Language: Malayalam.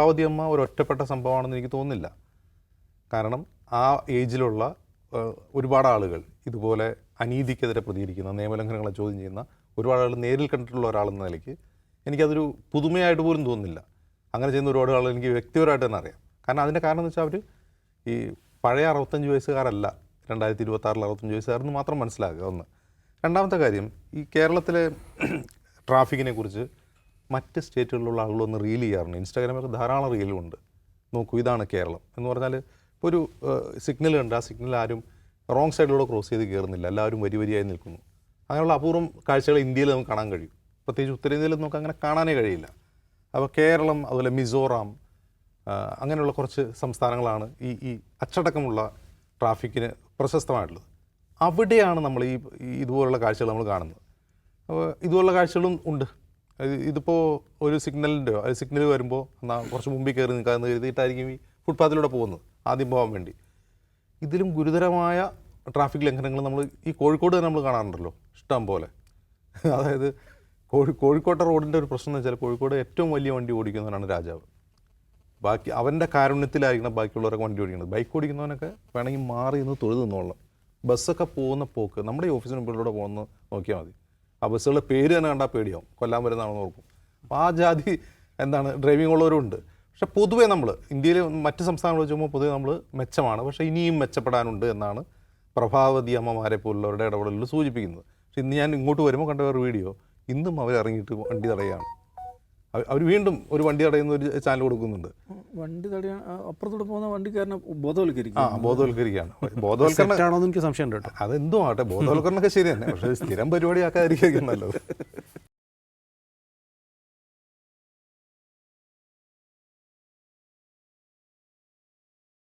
പ്രഭാവതിയമ്മ ഒരു ഒറ്റപ്പെട്ട സംഭവമാണെന്ന് എനിക്ക് തോന്നുന്നില്ല. കാരണം ആ ഏജിലുള്ള ഒരുപാട് ആളുകൾ ഇതുപോലെ അനീതിക്കെതിരെ പ്രതികരിക്കുന്ന, നിയമലംഘനങ്ങളെ ചോദ്യം ചെയ്യുന്ന ഒരുപാട് ആളുകൾ നേരിൽ കണ്ടിട്ടുള്ള ഒരാളെന്ന നിലയ്ക്ക് എനിക്കതൊരു പുതുമയായിട്ട് പോലും തോന്നുന്നില്ല. അങ്ങനെ ചെയ്യുന്ന ഒരുപാട് ആളുകൾ എനിക്ക് വ്യക്തിപരമായിട്ട് തന്നെ അറിയാം. കാരണം അതിൻ്റെ കാരണം എന്ന് വെച്ചാൽ അവർ ഈ പഴയ 65 വയസ്സുകാരല്ല 2026 65 വയസ്സുകാരെന്ന് മാത്രം മനസ്സിലാക്കുക. ഒന്ന്. രണ്ടാമത്തെ കാര്യം, ഈ കേരളത്തിലെ ട്രാഫിക്കിനെ കുറിച്ച് മറ്റ് സ്റ്റേറ്റുകളിലുള്ള ആളുകളൊന്ന് റീൽ ചെയ്യാറുണ്ട്. ഇൻസ്റ്റാഗ്രാമിലൊക്കെ ധാരാളം റീലുമുണ്ട്. നോക്കൂ, ഇതാണ് കേരളം എന്ന് പറഞ്ഞാൽ ഇപ്പോൾ ഒരു സിഗ്നൽ കണ്ട് ആ സിഗ്നൽ ആരും റോങ് സൈഡിലൂടെ ക്രോസ് ചെയ്ത് കയറുന്നില്ല, എല്ലാവരും വരിയായി നിൽക്കുന്നു. അങ്ങനെയുള്ള അപൂർവം കാഴ്ചകൾ ഇന്ത്യയിൽ നമുക്ക് കാണാൻ കഴിയും. പ്രത്യേകിച്ച് ഉത്തരേന്ത്യയിൽ നമുക്ക് അങ്ങനെ കാണാനേ കഴിയില്ല. അപ്പോൾ കേരളം, അതുപോലെ മിസോറാം, അങ്ങനെയുള്ള കുറച്ച് സംസ്ഥാനങ്ങളാണ് ഈ അച്ചടക്കമുള്ള ട്രാഫിക്കിന് പ്രശസ്തമായിട്ടുള്ളത്. അവിടെയാണ് നമ്മൾ ഇതുപോലുള്ള കാഴ്ചകൾ നമ്മൾ കാണുന്നത്. അപ്പോൾ ഇതുപോലുള്ള കാഴ്ചകളും ഉണ്ട്. ഇതിപ്പോൾ ഒരു സിഗ്നൽ വരുമ്പോൾ എന്നാൽ കുറച്ച് മുമ്പിൽ കയറി നിൽക്കാമെന്ന് കരുതിയിട്ടായിരിക്കും ഈ ഫുട്പാത്തിലൂടെ പോകുന്നത്, ആദ്യം പോകാൻ വേണ്ടി. ഇതിലും ഗുരുതരമായ ട്രാഫിക് ലംഘനങ്ങൾ നമ്മൾ ഈ കോഴിക്കോട് തന്നെ നമ്മൾ കാണാറുണ്ടല്ലോ, ഇഷ്ടം പോലെ. അതായത് കോഴിക്കോട്ടെ റോഡിൻ്റെ ഒരു പ്രശ്നം എന്ന് വെച്ചാൽ കോഴിക്കോട് ഏറ്റവും വലിയ വണ്ടി ഓടിക്കുന്നവനാണ് രാജാവ്. ബാക്കി അവൻ്റെ കാരുണ്യത്തിലായിരിക്കണം ബാക്കിയുള്ളവരൊക്കെ വണ്ടി ഓടിക്കുന്നത്. ബൈക്ക് ഓടിക്കുന്നവനൊക്കെ വേണമെങ്കിൽ മാറി നിന്ന് തൊഴുത് നിന്നോളാം. ബസ്സൊക്കെ പോകുന്ന പോക്ക് നമ്മുടെ ഈ ഓഫീസിന് മുമ്പിലൂടെ പോകുന്ന നോക്കിയാൽ മതി. ആ ബസ്സുകളുടെ പേര് തന്നെ കണ്ടാൽ പേടിയാവും, കൊല്ലാൻ വരുന്നതാണെന്ന് ഓർക്കും. അപ്പോൾ ആ ജാതി ഡ്രൈവിംഗ് ഉള്ളവരും ഉണ്ട്. പക്ഷെ പൊതുവേ നമ്മൾ ഇന്ത്യയിൽ മറ്റ് സംസ്ഥാനങ്ങൾ വെച്ച് നോക്കുമ്പോൾ പൊതുവെ നമ്മൾ മെച്ചമാണ്. പക്ഷേ ഇനിയും മെച്ചപ്പെടാനുണ്ട് എന്നാണ് പ്രഭാവതി അമ്മമാരെ പോലുള്ളവരുടെ ഇടപെടലിൽ സൂചിപ്പിക്കുന്നത്. പക്ഷെ ഇന്ന് ഞാൻ ഇങ്ങോട്ട് വരുമ്പോൾ കണ്ട ഒരു വീഡിയോ, ഇന്നും അവർ ഇറങ്ങിയിട്ട് വണ്ടി തടയുകയാണ്. അവർ വീണ്ടും ഒരു വണ്ടി തടയുന്ന ഒരു ചാനൽ കൊടുക്കുന്നുണ്ട്. വണ്ടി തടയാൻ അപ്പുറത്തോട്ട് പോകുന്ന വണ്ടിക്കാരനെ ബോധവൽക്കരിക്കുകയാണ്. ബോധവൽക്കരണം എനിക്ക് സംശയം ഉണ്ട് കേട്ടോ. അതെന്തോ ആട്ടെ, ബോധവൽക്കരണമൊക്കെ ശരി തന്നെ. പക്ഷേ സ്ഥിരം പരിപാടി ആക്കാതിരിക്കും നല്ലത്.